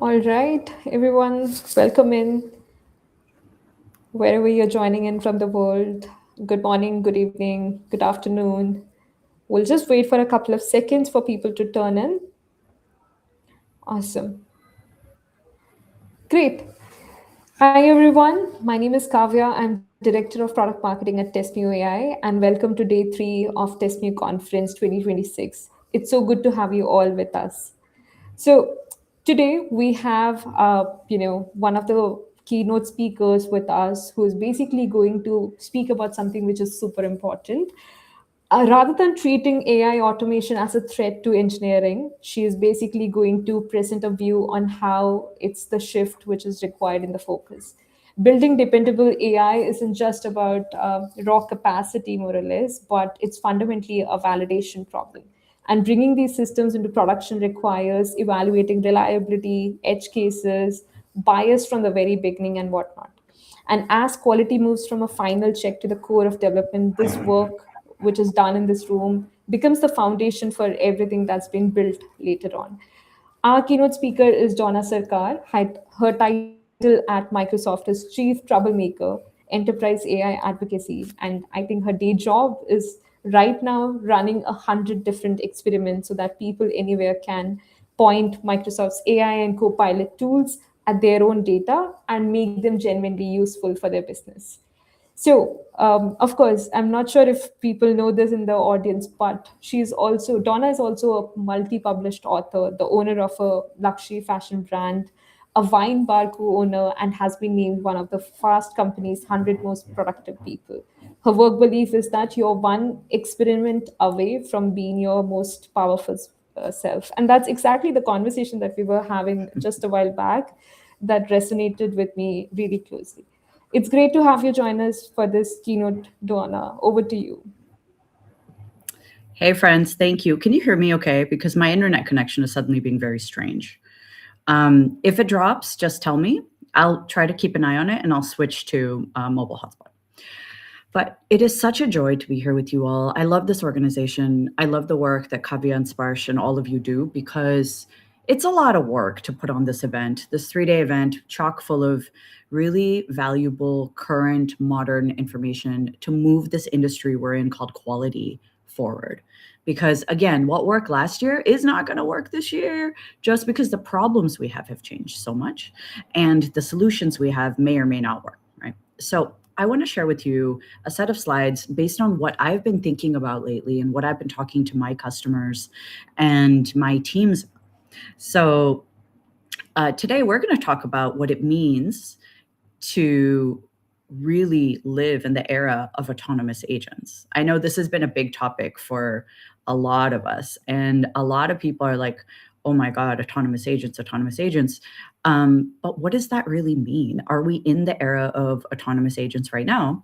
All right, everyone, welcome in wherever you're joining in from the world. Good morning, good evening, good afternoon. We'll just wait for a couple of seconds for people to turn in. Awesome. Great. Hi, everyone. My name is Kavya. I'm Director of Product Marketing at TestMu AI, and welcome to day three of TestMu Conference 2026. It's so good to have you all with us. So today we have, one of the keynote speakers with us who is basically going to speak about something which is super important. Rather than treating AI automation as a threat to engineering, she is basically going to present a view on how it's the shift which is required in the focus. Building dependable AI isn't just about raw capacity, more or less, but it's fundamentally a validation problem. And bringing these systems into production requires evaluating reliability, edge cases, bias from the very beginning, and whatnot. And as quality moves from a final check to the core of development, this work, which is done in this room, becomes the foundation for everything that's been built later on. Our keynote speaker is Dona Sarkar. Her title at Microsoft is Chief Troublemaker, Enterprise AI Advocacy. And I think her day job is right now running 100 different experiments so that people anywhere can point Microsoft's AI and Copilot tools at their own data and make them genuinely useful for their business. So, of course, I'm not sure if people know this in the audience, but Donna is also a multi published author, the owner of a luxury fashion brand, a wine bar co owner, and has been named one of the Fast Company's 100 most productive people. Her work belief is that you're one experiment away from being your most powerful self. And that's exactly the conversation that we were having just a while back that resonated with me really closely. It's great to have you join us for this keynote, Donna. Over to you. Hey friends, thank you. Can you hear me okay? Because my internet connection is suddenly being very strange. If it drops, just tell me. I'll try to keep an eye on it and I'll switch to mobile hotspot. But it is such a joy to be here with you all. I love this organization. I love the work that Kavya and Sparsh and all of you do because it's a lot of work to put on this event, this 3-day event, chock full of really valuable, current, modern information to move this industry we're in called quality forward. Because again, what worked last year is not going to work this year just because the problems we have changed so much and the solutions we have may or may not work, right? So I want to share with you a set of slides based on what I've been thinking about lately and what I've been talking to my customers and my teams. So today we're going to talk about what it means to really live in the era of autonomous agents. I know this has been a big topic for a lot of us, and a lot of people are like, oh my God, autonomous agents, autonomous agents. But what does that really mean? Are we in the era of autonomous agents right now?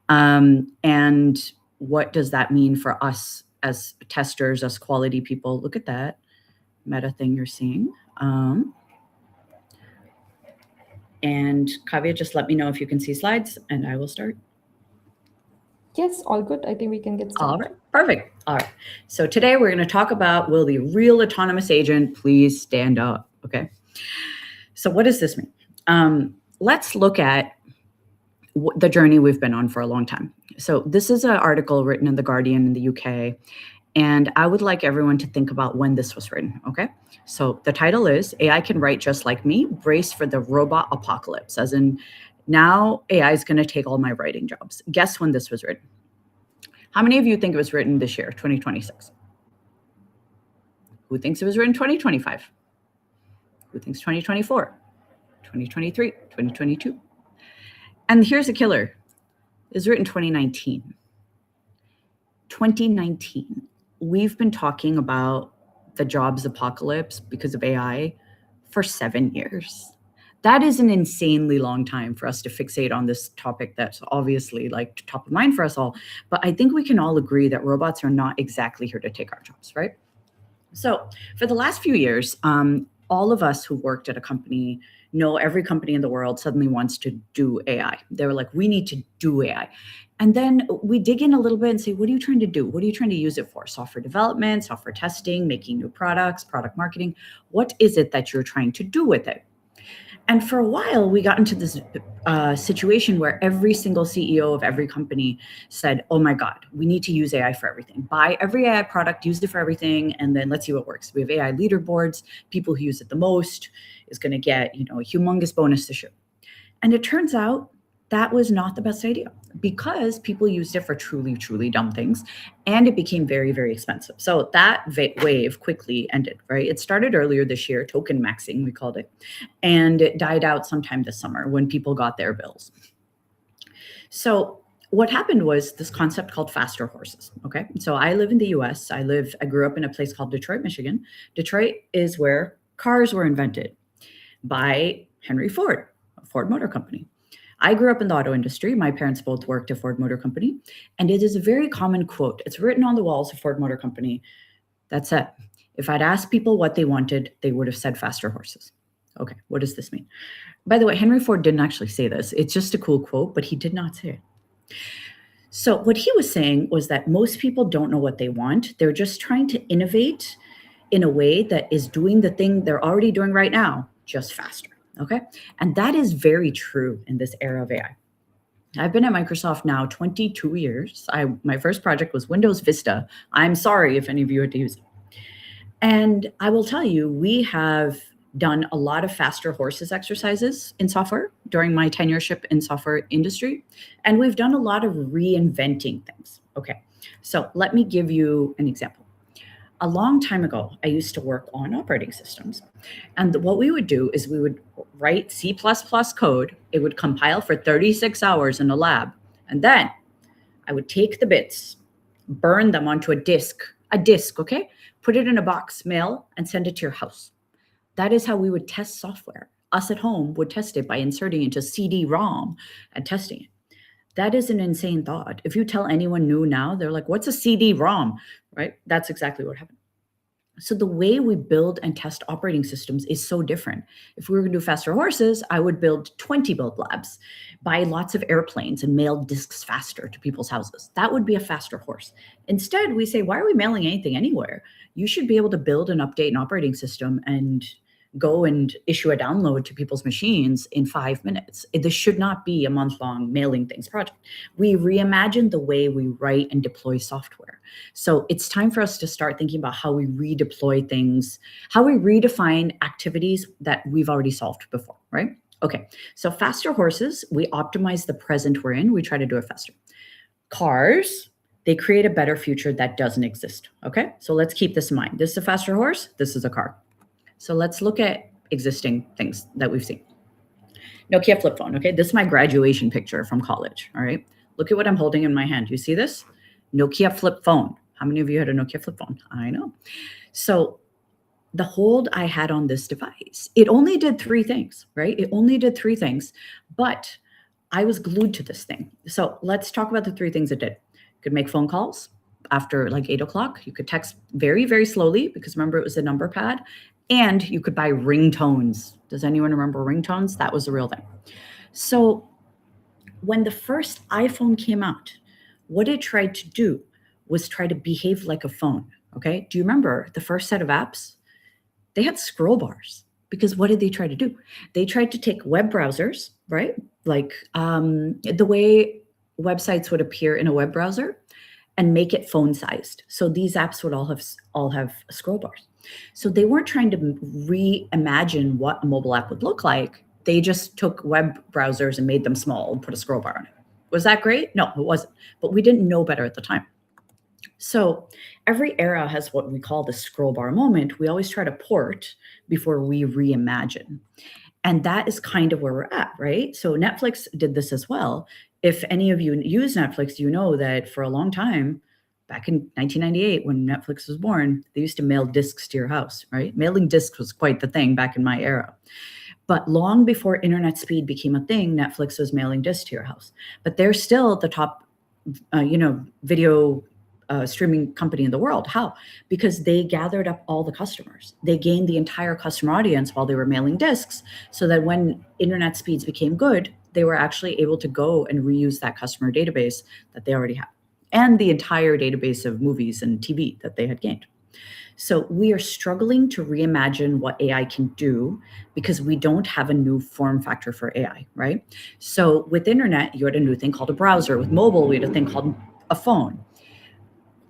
And what does that mean for us as testers, as quality people? Look at that meta thing you're seeing. And Kavya, just let me know if you can see slides and I will start. Yes, all good. I think we can get All started. right, perfect. All right. So today we're going to talk about, will the real autonomous agent please stand up? Okay. So what does this mean? Let's look at the journey we've been on for a long time. So this is an article written in The Guardian in the UK. And I would like everyone to think about when this was written, okay? So the title is AI Can Write Just Like Me, Brace for the Robot Apocalypse, as in now AI is going to take all my writing jobs. Guess when this was written? How many of you think it was written this year, 2026? Who thinks it was written 2025? Who thinks 2024? 2023, 2022? And here's a killer. It was written 2019. 2019. We've been talking about the jobs apocalypse because of AI for 7 years. That is an insanely long time for us to fixate on this topic that's obviously like top of mind for us all. But I think we can all agree that robots are not exactly here to take our jobs, right? So for the last few years, all of us who worked at a company No, every company in the world suddenly wants to do AI. They were like, we need to do AI. And then we dig in a little bit and say, what are you trying to do? What are you trying to use it for? Software development, software testing, making new products, product marketing. What is it that you're trying to do with it? And for a while, we got into this situation where every single CEO of every company said, oh my God, we need to use AI for everything. Buy every AI product, use it for everything, and then let's see what works. We have AI leaderboards. People who use it the most is going to get, a humongous bonus to show. And it turns out that was not the best idea because people used it for truly, truly dumb things. And it became very, very expensive. So that wave quickly ended, right? It started earlier this year, token maxing, we called it. And it died out sometime this summer when people got their bills. So what happened was this concept called faster horses, okay? So I live in the US. I grew up in a place called Detroit, Michigan. Detroit is where cars were invented by Henry Ford, a Ford Motor Company. I grew up in the auto industry. My parents both worked at Ford Motor Company. And it is a very common quote. It's written on the walls of Ford Motor Company that said, if I'd asked people what they wanted, they would have said faster horses. Okay, what does this mean? By the way, Henry Ford didn't actually say this. It's just a cool quote, but he did not say it. So what he was saying was that most people don't know what they want. They're just trying to innovate in a way that is doing the thing they're already doing right now, just faster. Okay. And that is very true in this era of AI. I've been at Microsoft now 22 years. My first project was Windows Vista. I'm sorry if any of you had to use it. And I will tell you, we have done a lot of faster horses exercises in software during my tenureship in software industry. And we've done a lot of reinventing things. Okay. So let me give you an example. A long time ago, I used to work on operating systems. And what we would do is we would write C++ code. It would compile for 36 hours in a lab. And then I would take the bits, burn them onto a disk, okay? Put it in a box, mail, and send it to your house. That is how we would test software. Us at home would test it by inserting into CD-ROM and testing it. That is an insane thought. If you tell anyone new now, they're like, what's a CD-ROM, right? That's exactly what happened. So the way we build and test operating systems is so different. If we were going to do faster horses, I would build 20 build labs, buy lots of airplanes and mail disks faster to people's houses. That would be a faster horse. Instead, we say, why are we mailing anything anywhere? You should be able to build and update an operating system and go and issue a download to people's machines in 5 minutes. This should not be a month-long mailing things project. We reimagined the way we write and deploy software. So it's time for us to start thinking about how we redeploy things, how we redefine activities that we've already solved before, right? Okay, so faster horses, we optimize the present we're in. We try to do it faster. Cars, they create a better future that doesn't exist, okay? So let's keep this in mind. This is a faster horse, this is a car. So let's look at existing things that we've seen. Nokia flip phone, okay? This is my graduation picture from college, all right? Look at what I'm holding in my hand. You see this? Nokia flip phone. How many of you had a Nokia flip phone? I know. So the hold I had on this device, it only did 3 things, right? It only did 3 things, but I was glued to this thing. So let's talk about the 3 things it did. It could make phone calls after like 8 o'clock. You could text very, very slowly because remember it was a number pad. And you could buy ringtones. Does anyone remember ringtones? That was the real thing. So when the first iPhone came out, what it tried to do was try to behave like a phone, okay? Do you remember the first set of apps? They had scroll bars because what did they try to do? They tried to take web browsers, right? Like the way websites would appear in a web browser and make it phone-sized. So these apps would all have scroll bars. So they weren't trying to reimagine what a mobile app would look like. They just took web browsers and made them small and put a scroll bar on it. Was that great? No, it wasn't. But we didn't know better at the time. So every era has what we call the scroll bar moment. We always try to port before we reimagine. And that is kind of where we're at, right? So Netflix did this as well. If any of you use Netflix, you know that for a long time, back in 1998, when Netflix was born, they used to mail discs to your house, right? Mailing discs was quite the thing back in my era. But long before internet speed became a thing, Netflix was mailing discs to your house. But they're still the top, video streaming company in the world. How? Because they gathered up all the customers. They gained the entire customer audience while they were mailing discs, so that when internet speeds became good, they were actually able to go and reuse that customer database that they already have, and the entire database of movies and TV that they had gained. So we are struggling to reimagine what AI can do because we don't have a new form factor for AI, right? So with internet, you had a new thing called a browser. With mobile, we had a thing called a phone.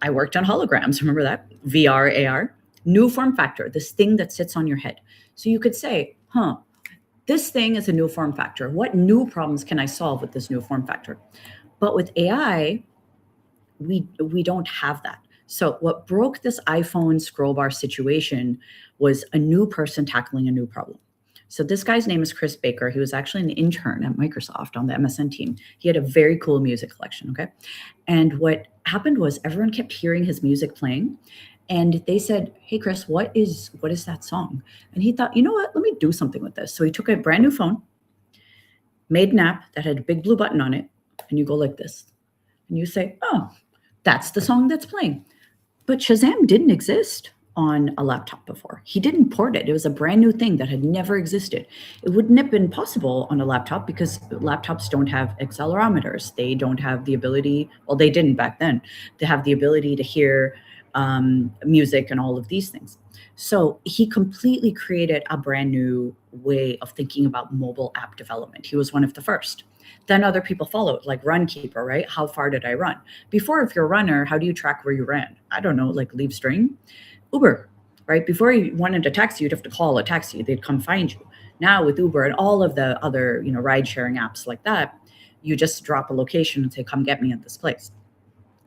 I worked on holograms, remember that? VR, AR, new form factor, this thing that sits on your head. So you could say, this thing is a new form factor. What new problems can I solve with this new form factor? But with AI, we don't have that. So what broke this iPhone scroll bar situation was a new person tackling a new problem. So this guy's name is Chris Baker. He was actually an intern at Microsoft on the MSN team. He had a very cool music collection, okay? And what happened was everyone kept hearing his music playing, and they said, hey, Chris, what is that song? And he thought, you know what, let me do something with this. So he took a brand new phone, made an app that had a big blue button on it, and you go like this. And you say, oh, that's the song that's playing. But Shazam didn't exist on a laptop before. He didn't port it. It was a brand new thing that had never existed. It wouldn't have been possible on a laptop because laptops don't have accelerometers. They don't have the ability, well, they didn't back then, to have the ability to hear music and all of these things. So he completely created a brand new way of thinking about mobile app development. He was one of the first. Then other people followed, like Runkeeper, right? How far did I run? Before, if you're a runner, how do you track where you ran? I don't know, like leave string. Uber, right? Before you wanted a taxi, you'd have to call a taxi. They'd come find you. Now with Uber and all of the other, ride sharing apps like that, you just drop a location and say, come get me at this place.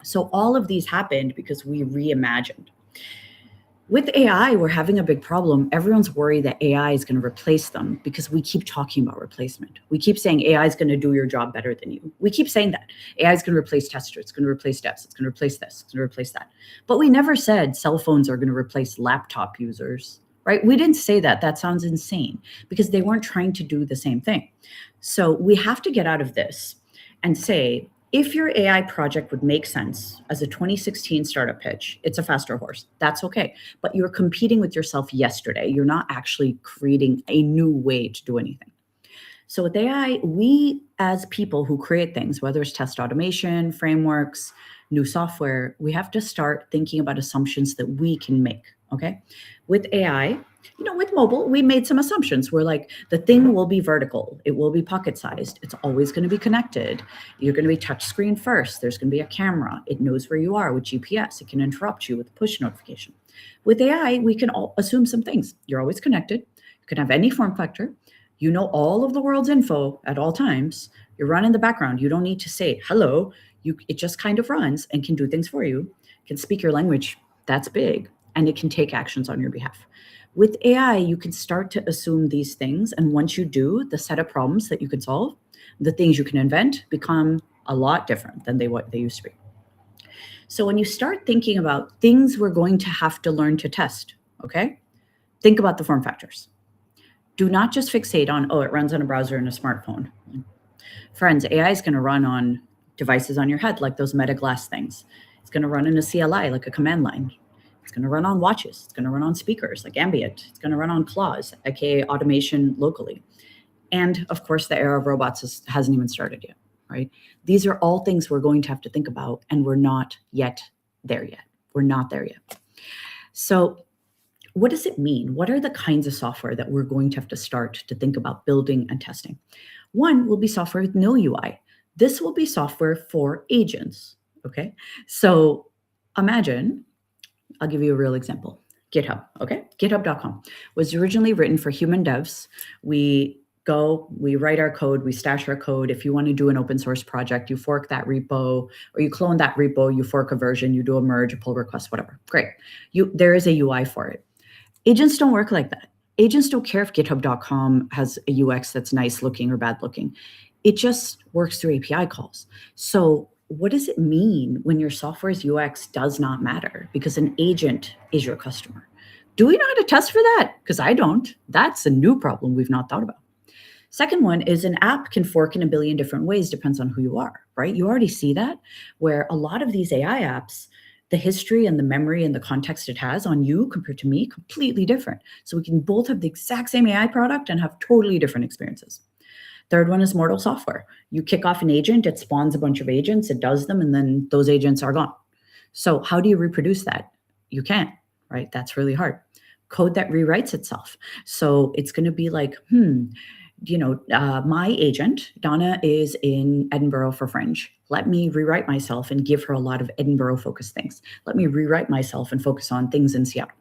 So all of these happened because we reimagined. With AI, we're having a big problem. Everyone's worried that AI is going to replace them because we keep talking about replacement. We keep saying AI is going to do your job better than you. We keep saying that. AI is going to replace testers. It's going to replace devs. It's going to replace this. It's going to replace that. But we never said cell phones are going to replace laptop users, right? We didn't say that. That sounds insane because they weren't trying to do the same thing. So we have to get out of this and say, if your AI project would make sense as a 2016 startup pitch, it's a faster horse. That's okay. But you're competing with yourself yesterday. You're not actually creating a new way to do anything. So with AI, we as people who create things, whether it's test automation, frameworks, new software, we have to start thinking about assumptions that we can make, okay? With AI, with mobile, we made some assumptions. We're like, the thing will be vertical. It will be pocket-sized. It's always going to be connected. You're going to be touch screen first. There's going to be a camera. It knows where you are with GPS. It can interrupt you with push notification. With AI, we can all assume some things. You're always connected. You can have any form factor. You know all of the world's info at all times. You run in the background. You don't need to say hello. It just kind of runs and can do things for you. It can speak your language. That's big. And it can take actions on your behalf. With AI, you can start to assume these things. And once you do, the set of problems that you can solve, the things you can invent become a lot different than what they used to be. So when you start thinking about things we're going to have to learn to test, okay? Think about the form factors. Do not just fixate on, it runs on a browser and a smartphone. Friends, AI is going to run on devices on your head, like those Meta Glass things. It's going to run in a CLI, like a command line. It's going to run on watches. It's going to run on speakers like ambient. It's going to run on claws, aka automation locally. And of course, the era of robots hasn't even started yet, right? These are all things we're going to have to think about, and we're not yet there yet. We're not there yet. So what does it mean? What are the kinds of software that we're going to have to start to think about building and testing? One will be software with no UI. This will be software for agents, okay? So imagine, I'll give you a real example. GitHub, okay? GitHub.com was originally written for human devs. We write our code, we stash our code. If you want to do an open source project, you fork that repo, or you clone that repo, you fork a version, you do a merge, a pull request, whatever. Great. There is a UI for it. Agents don't work like that. Agents don't care if GitHub.com has a UX that's nice looking or bad looking. It just works through API calls. So what does it mean when your software's UX does not matter because an agent is your customer? Do we know how to test for that? Because I don't. That's a new problem we've not thought about. Second one is an app can fork in a billion different ways, depends on who you are, right? You already see that where a lot of these AI apps, the history and the memory and the context it has on you compared to me, completely different. So we can both have the exact same AI product and have totally different experiences. Third one is mortal software. You kick off an agent, it spawns a bunch of agents, it does them, and then those agents are gone. So how do you reproduce that? You can't, right? That's really hard. Code that rewrites itself. So it's going to be like, my agent, Dona, is in Edinburgh for Fringe. Let me rewrite myself and give her a lot of Edinburgh-focused things. Let me rewrite myself and focus on things in Seattle.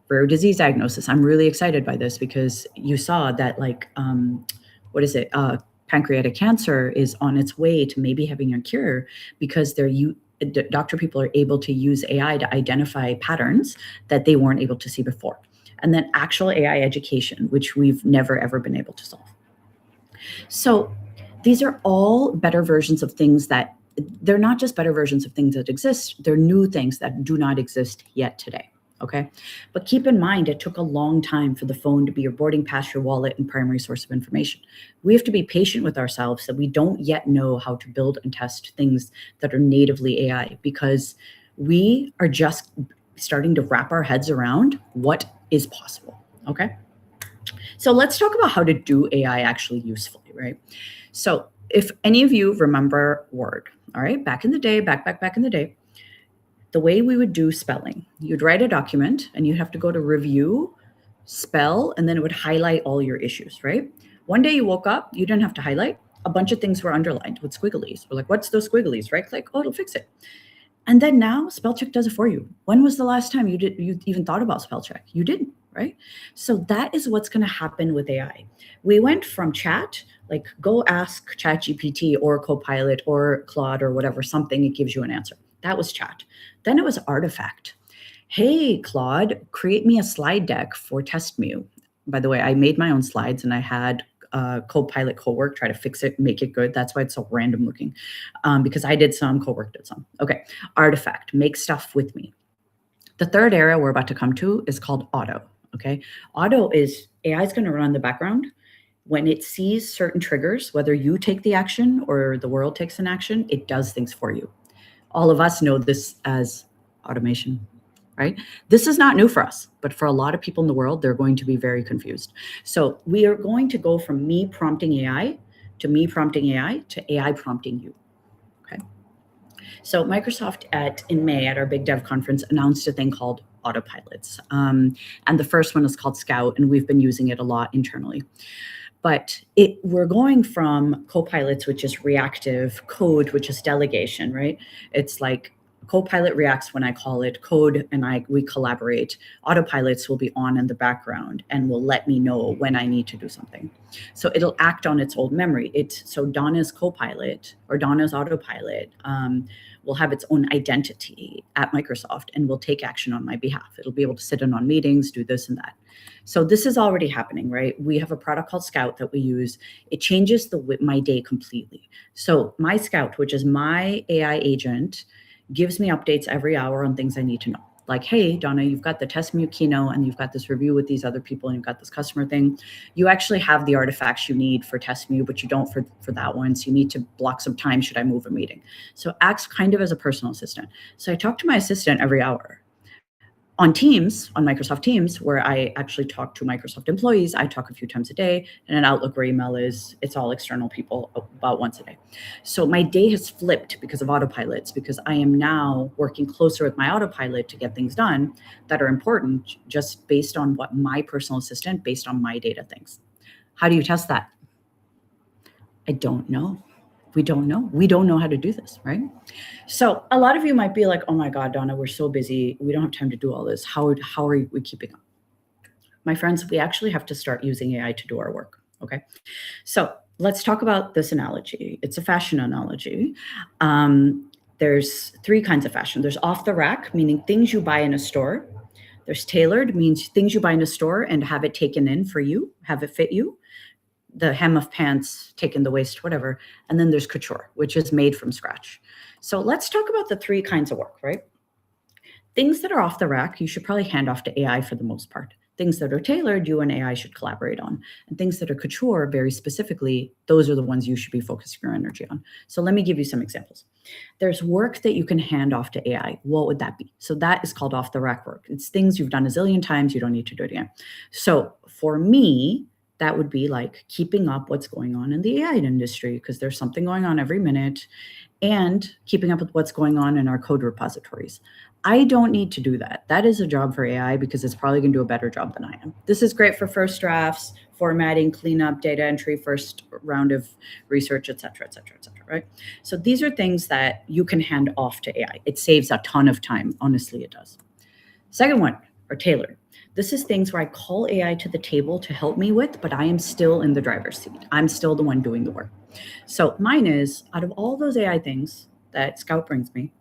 Rare disease diagnosis. I'm really excited by this because you saw that, like, pancreatic cancer is on its way to maybe having a cure because doctor people are able to use AI to identify patterns that they weren't able to see before. And then actual AI education, which we've never, ever been able to solve. So these are all better versions of things that, they're not just better versions of things that exist, they're new things that do not exist yet today. Okay. But keep in mind, it took a long time for the phone to be your boarding pass, your wallet, and primary source of information. We have to be patient with ourselves that we don't yet know how to build and test things that are natively AI, because we are just starting to wrap our heads around what is possible. Okay. So let's talk about how to do AI actually usefully, right? So if any of you remember Word, all right, back in the day, back in the day, the way we would do spelling, you'd write a document and you'd have to go to review, spell, and then it would highlight all your issues, right? One day you woke up, you didn't have to highlight. A bunch of things were underlined with squigglies. We're like, what's those squigglies? Right click, oh, it'll fix it. And then now spell check does it for you. When was the last time you even thought about spell check? You didn't, right? So that is what's going to happen with AI. We went from chat, like go ask ChatGPT or Copilot or Claude or whatever, something, it gives you an answer. That was chat. Then it was artifact. Hey, Claude, create me a slide deck for TestMu. By the way, I made my own slides and I had Copilot co-work try to fix it, make it good. That's why it's so random looking, because I did some, co-work did some. Okay, artifact, make stuff with me. The third area we're about to come to is called auto. Okay, auto is AI is going to run in the background. When it sees certain triggers, whether you take the action or the world takes an action, it does things for you. All of us know this as automation, right? This is not new for us, but for a lot of people in the world, they're going to be very confused. So we are going to go from me prompting AI to me prompting AI to AI prompting you, okay? So Microsoft in May at our Big Dev conference announced a thing called Autopilots. And the first one is called Scout, and we've been using it a lot internally. But we're going from Copilots, which is reactive, code, which is delegation, right? It's like Copilot reacts when I call it, code and we collaborate. Autopilots will be on in the background and will let me know when I need to do something. So it'll act on its old memory. So Dona's Copilot or Dona's Autopilot will have its own identity at Microsoft and will take action on my behalf. It'll be able to sit in on meetings, do this and that. So this is already happening, right? We have a product called Scout that we use. It changes my day completely. So my Scout, which is my AI agent, gives me updates every hour on things I need to know. Like, hey, Dona, you've got the TestMu Keynote and you've got this review with these other people and you've got this customer thing. You actually have the artifacts you need for TestMu, but you don't for that one. So you need to block some time. Should I move a meeting? So acts kind of as a personal assistant. So I talk to my assistant every hour. On Teams, on Microsoft Teams, where I actually talk to Microsoft employees, I talk a few times a day, and in Outlook where email it's all external people about once a day. So my day has flipped because of autopilots, because I am now working closer with my autopilot to get things done that are important, just based on what my personal assistant, based on my data thinks. How do you test that? I don't know. We don't know. We don't know how to do this, right? So a lot of you might be like, oh my God, Dona, we're so busy. We don't have time to do all this. How are we keeping up? My friends, we actually have to start using AI to do our work, okay? So let's talk about this analogy. It's a fashion analogy. There's three kinds of fashion. There's off the rack, meaning things you buy in a store. There's tailored, means things you buy in a store and have it taken in for you, have it fit you. The hem of pants, taken the waist, whatever. And then there's couture, which is made from scratch. So let's talk about the three kinds of work, right? Things that are off the rack, you should probably hand off to AI for the most part. Things that are tailored, you and AI should collaborate on. And things that are couture, very specifically, those are the ones you should be focusing your energy on. So let me give you some examples. There's work that you can hand off to AI. What would that be? So that is called off the rack work. It's things you've done a zillion times. You don't need to do it again. So for me, that would be like keeping up what's going on in the AI industry, because there's something going on every minute, and keeping up with what's going on in our code repositories. I don't need to do that. That is a job for AI because it's probably going to do a better job than I am. This is great for first drafts, formatting, cleanup, data entry, first round of research, et cetera, right? So these are things that you can hand off to AI. It saves a ton of time. Honestly, it does. Second one, are tailored. This is things where I call AI to the table to help me with, but I am still in the driver's seat. I'm still the one doing the work. So mine is, out of all those AI things that Scout brings me,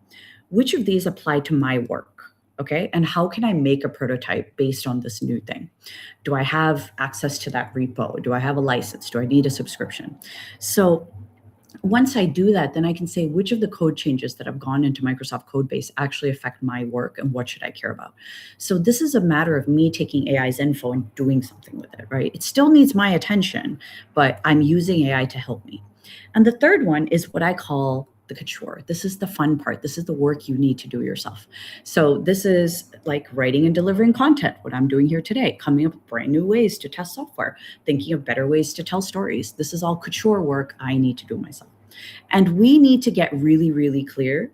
which of these apply to my work? Okay, and how can I make a prototype based on this new thing? Do I have access to that repo? Do I have a license? Do I need a subscription? So once I do that, then I can say which of the code changes that have gone into Microsoft Codebase actually affect my work and what should I care about. So this is a matter of me taking AI's info and doing something with it, right? It still needs my attention, but I'm using AI to help me. And the third one is what I call the couture. This is the fun part. This is the work you need to do yourself. So this is like writing and delivering content, what I'm doing here today, coming up with brand new ways to test software, thinking of better ways to tell stories. This is all couture work I need to do myself. And we need to get really, really clear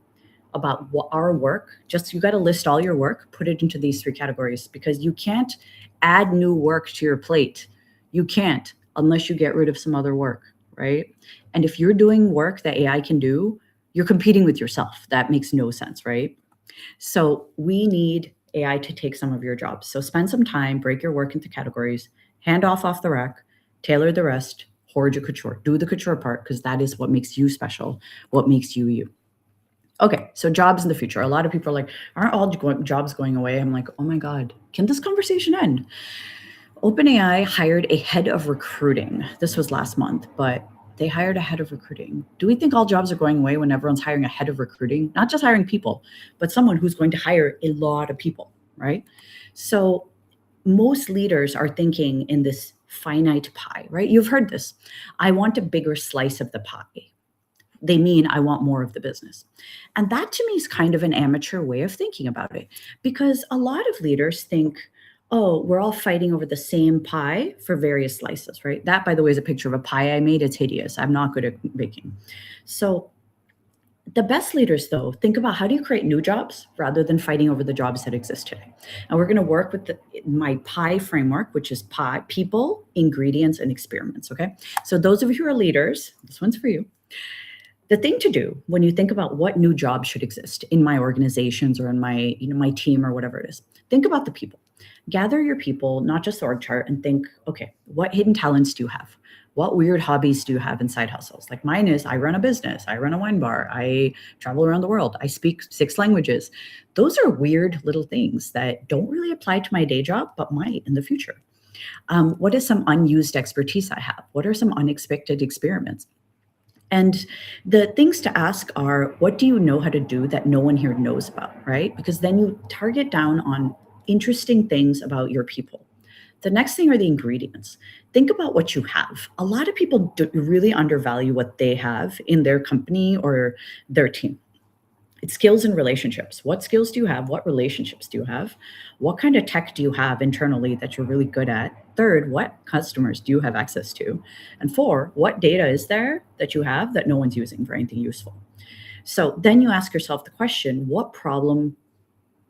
about what our work, just you got to list all your work, put it into these three categories, because you can't add new work to your plate. You can't unless you get rid of some other work, right? And if you're doing work that AI can do, you're competing with yourself. That makes no sense, right? So we need AI to take some of your jobs. So spend some time, break your work into categories, hand off the rack, tailor the rest, hoard your couture. Do the couture part, because that is what makes you special, what makes you you. Okay, so jobs in the future. A lot of people are like, aren't all jobs going away? I'm like, oh my God, can this conversation end? OpenAI hired a head of recruiting. This was last month, but they hired a head of recruiting. Do we think all jobs are going away when everyone's hiring a head of recruiting? Not just hiring people, but someone who's going to hire a lot of people, right? So most leaders are thinking in this finite pie, right? You've heard this. I want a bigger slice of the pie. They mean I want more of the business. And that to me is kind of an amateur way of thinking about it, because a lot of leaders think, oh, we're all fighting over the same pie for various slices, right? That, by the way, is a picture of a pie I made. It's hideous. I'm not good at baking. So the best leaders, though, think about how do you create new jobs rather than fighting over the jobs that exist today. And we're going to work with my pie framework, which is pie, people, ingredients, and experiments, okay? So those of you who are leaders, this one's for you. The thing to do when you think about what new jobs should exist in my organizations or in my, my team or whatever it is, think about the people. Gather your people, not just the org chart, and think, okay, what hidden talents do you have? What weird hobbies do you have in side hustles? Like mine is, I run a business, I run a wine bar, I travel around the world, I speak 6 languages. Those are weird little things that don't really apply to my day job, but might in the future. What is some unused expertise I have? What are some unexpected experiments? And the things to ask are, what do you know how to do that no one here knows about, right? Because then you target down on interesting things about your people. The next thing are the ingredients. Think about what you have. A lot of people really undervalue what they have in their company or their team. It's skills and relationships. What skills do you have? What relationships do you have? What kind of tech do you have internally that you're really good at? Third, what customers do you have access to? And 4, what data is there that you have that no one's using for anything useful? So then you ask yourself the question, what problem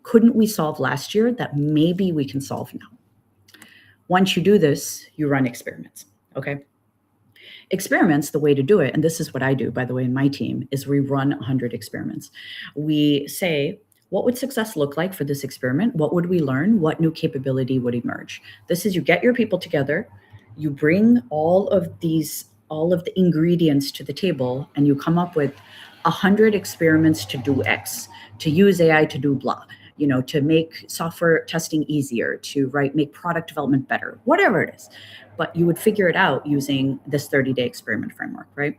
couldn't we solve last year that maybe we can solve now? Once you do this, you run experiments, okay? Experiments, the way to do it, and this is what I do, by the way, in my team, is we run 100 experiments. We say, what would success look like for this experiment? What would we learn? What new capability would emerge? This is, you get your people together, you bring all of the ingredients to the table, and you come up with 100 experiments to do X, to use AI to do blah, to make software testing easier, to make product development better, whatever it is. But you would figure it out using this 30-day experiment framework, right?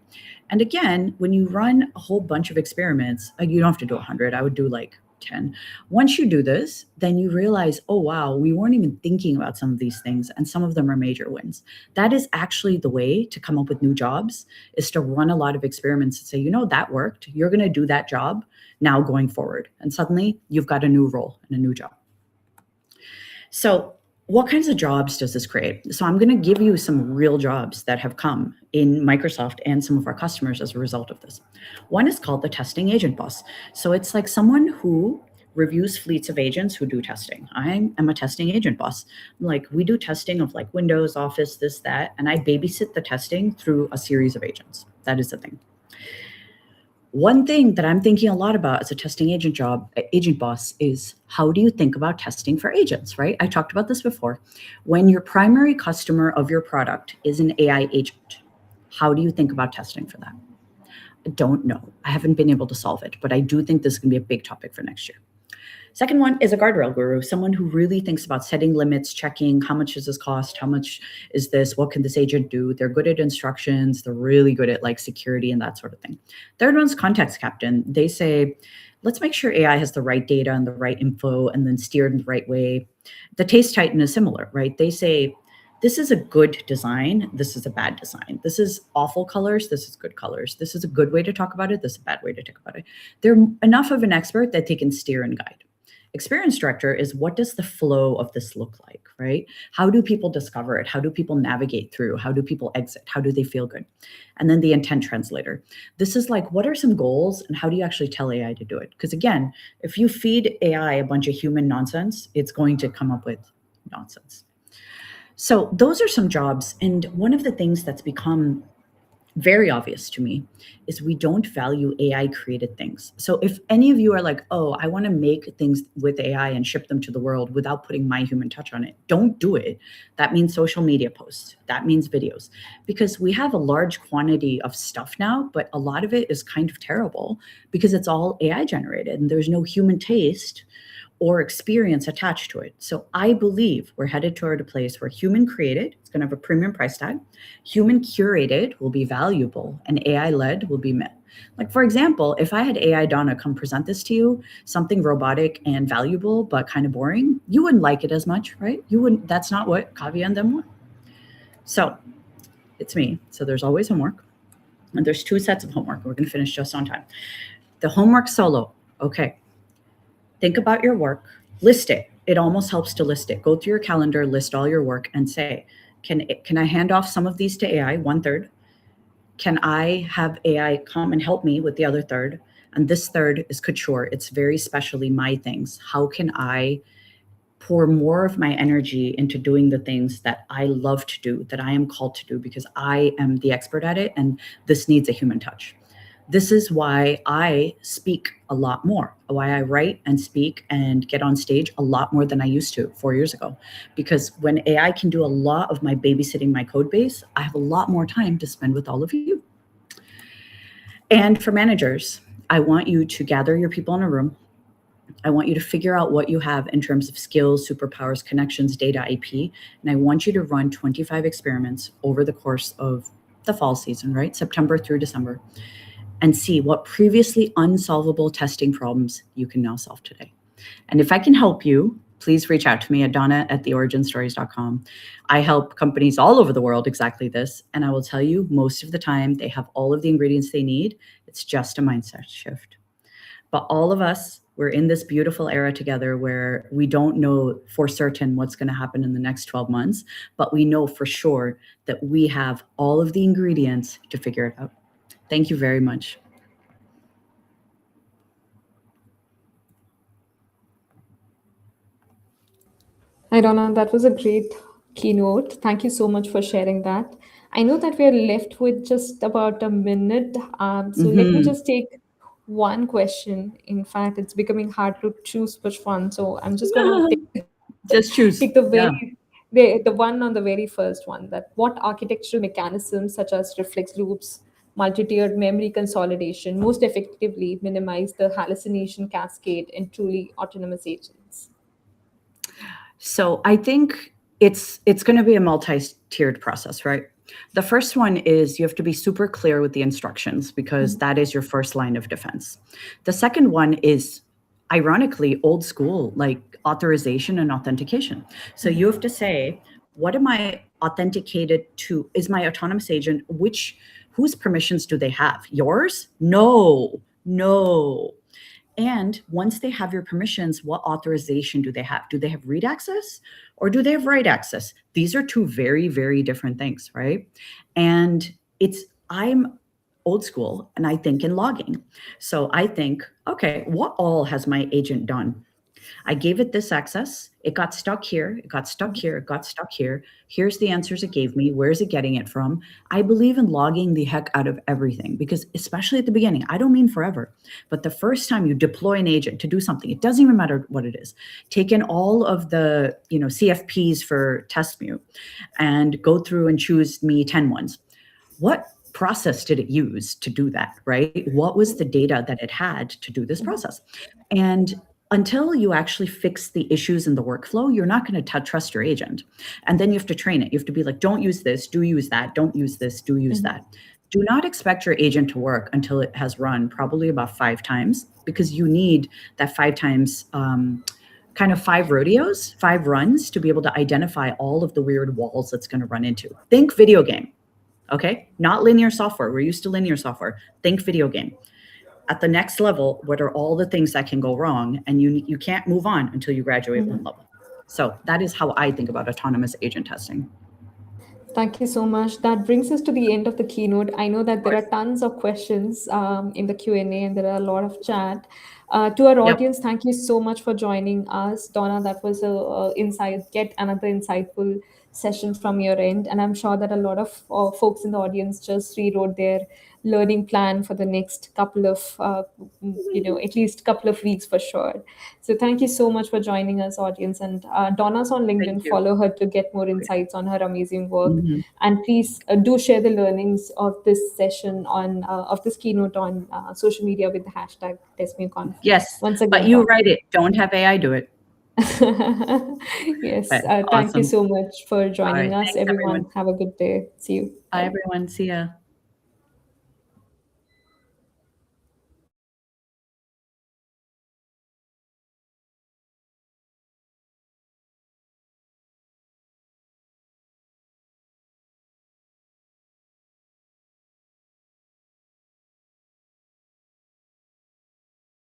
And again, when you run a whole bunch of experiments, you don't have to do 100. I would do like 10. Once you do this, then you realize, oh, wow, we weren't even thinking about some of these things, and some of them are major wins. That is actually the way to come up with new jobs, is to run a lot of experiments and say, you know, that worked. You're going to do that job now going forward. And suddenly you've got a new role and a new job. So what kinds of jobs does this create? So I'm going to give you some real jobs that have come in Microsoft and some of our customers as a result of this. One is called the testing agent boss. So it's like someone who reviews fleets of agents who do testing. I am a testing agent boss. Like, we do testing of like Windows, Office, this, that, and I babysit the testing through a series of agents. That is the thing. One thing that I'm thinking a lot about as a testing agent boss is, how do you think about testing for agents, right? I talked about this before. When your primary customer of your product is an AI agent, how do you think about testing for that? I don't know. I haven't been able to solve it, but I do think this is going to be a big topic for next year. Second one is a guardrail guru, someone who really thinks about setting limits, checking how much does this cost, how much is this, what can this agent do? They're good at instructions. They're really good at like security and that sort of thing. Third one's context captain. They say, let's make sure AI has the right data and the right info and then steered in the right way. The taste titan is similar, right? They say, this is a good design. This is a bad design. This is awful colors. This is good colors. This is a good way to talk about it. This is a bad way to talk about it. They're enough of an expert that they can steer and guide. Experience director is, what does the flow of this look like, right? How do people discover it? How do people navigate through? How do people exit? How do they feel good? And then the intent translator. This is like, what are some goals and how do you actually tell AI to do it? Because again, if you feed AI a bunch of human nonsense, it's going to come up with nonsense. So those are some jobs. And one of the things that's become very obvious to me is we don't value AI created things. So if any of you are like, oh, I want to make things with AI and ship them to the world without putting my human touch on it, don't do it. That means social media posts. That means videos. Because we have a large quantity of stuff now, but a lot of it is kind of terrible because it's all AI generated and there's no human taste or experience attached to it. So I believe we're headed toward a place where human created, it's going to have a premium price tag, human curated will be valuable, and AI led will be met. Like, for example, if I had AI Dona come present this to you, something robotic and valuable, but kind of boring, you wouldn't like it as much, right? You wouldn't, that's not what 𝐃𝐲 and them want. So it's me. So there's always homework. And there's 2 sets of homework. We're going to finish just on time. The homework solo. Okay. Think about your work, list it. It almost helps to list it. Go through your calendar, list all your work and say, can I hand off some of these to AI, 1/3? Can I have AI come and help me with the other 1/3? And this 1/3 is Couture. It's very specially my things. How can I pour more of my energy into doing the things that I love to do, that I am called to do, because I am the expert at it and this needs a human touch. This is why I speak a lot more, why I write and speak and get on stage a lot more than I used to 4 years ago. Because when AI can do a lot of my babysitting my code base, I have a lot more time to spend with all of you. And for managers, I want you to gather your people in a room. I want you to figure out what you have in terms of skills, superpowers, connections, data, IP. And I want you to run 25 experiments over the course of the fall season, right? September through December. And see what previously unsolvable testing problems you can now solve today. And if I can help you, please reach out to me at donna@theoriginstories.com. I help companies all over the world exactly this. And I will tell you, most of the time, they have all of the ingredients they need. It's just a mindset shift. But all of us, we're in this beautiful era together where we don't know for certain what's going to happen in the next 12 months, but we know for sure that we have all of the ingredients to figure it out. Thank you very much. Hi, Donna. That was a great keynote. Thank you so much for sharing that. I know that we're left with just about a minute. So let me just take one question. In fact, it's becoming hard to choose which one. So I'm just going to just choose. take the one on the very first one. That what architectural mechanisms such as reflex loops, multi-tiered memory consolidation most effectively minimize the hallucination cascade in truly autonomous agents? So I think it's going to be a multi-tiered process, right? The first one is you have to be super clear with the instructions because that is your first line of defense. The second one is ironically old school, like authorization and authentication. So you have to say, what am I authenticated to? Is my autonomous agent, whose permissions do they have? Yours? No. And once they have your permissions, what authorization do they have? Do they have read access or do they have write access? These are two very, very different things, right? And I'm old school and I think in logging. So I think, okay, what all has my agent done? I gave it this access. It got stuck here. It got stuck here. It got stuck here. Here's the answers it gave me. Where's it getting it from? I believe in logging the heck out of everything because especially at the beginning, I don't mean forever, but the first time you deploy an agent to do something, it doesn't even matter what it is. Take in all of the CFPs for TestMu and go through and choose me 10 ones. What process did it use to do that, right? What was the data that it had to do this process? And until you actually fix the issues in the workflow, you're not going to trust your agent. And then you have to train it. You have to be like, don't use this, do use that, don't use this, do use that. Do not expect your agent to work until it has run probably about 5 times, because you need that 5 times, kind of 5 rodeos, 5 runs to be able to identify all of the weird walls that's going to run into. Think video game, okay? Not linear software. We're used to linear software. Think video game. At the next level, what are all the things that can go wrong? And you can't move on until you graduate one level. So that is how I think about autonomous agent testing. Thank you so much. That brings us to the end of the keynote. I know that there are tons of questions in the Q&A and there are a lot of chat. To our audience, thank you so much for joining us. Dona, that was yet another insightful session from your end. And I'm sure that a lot of folks in the audience just rewrote their learning plan for the next couple of, at least couple of weeks for sure. So thank you so much for joining us, audience. And Dona's on LinkedIn. Follow her to get more insights on her amazing work. And please do share the learnings of this session of this keynote on social media with the hashtag TestMuConf. Yes, once again, but you write it. Don't have AI do it. Yes. Thank you so much for joining us, everyone. Have a good day. See you. Bye, everyone. See ya.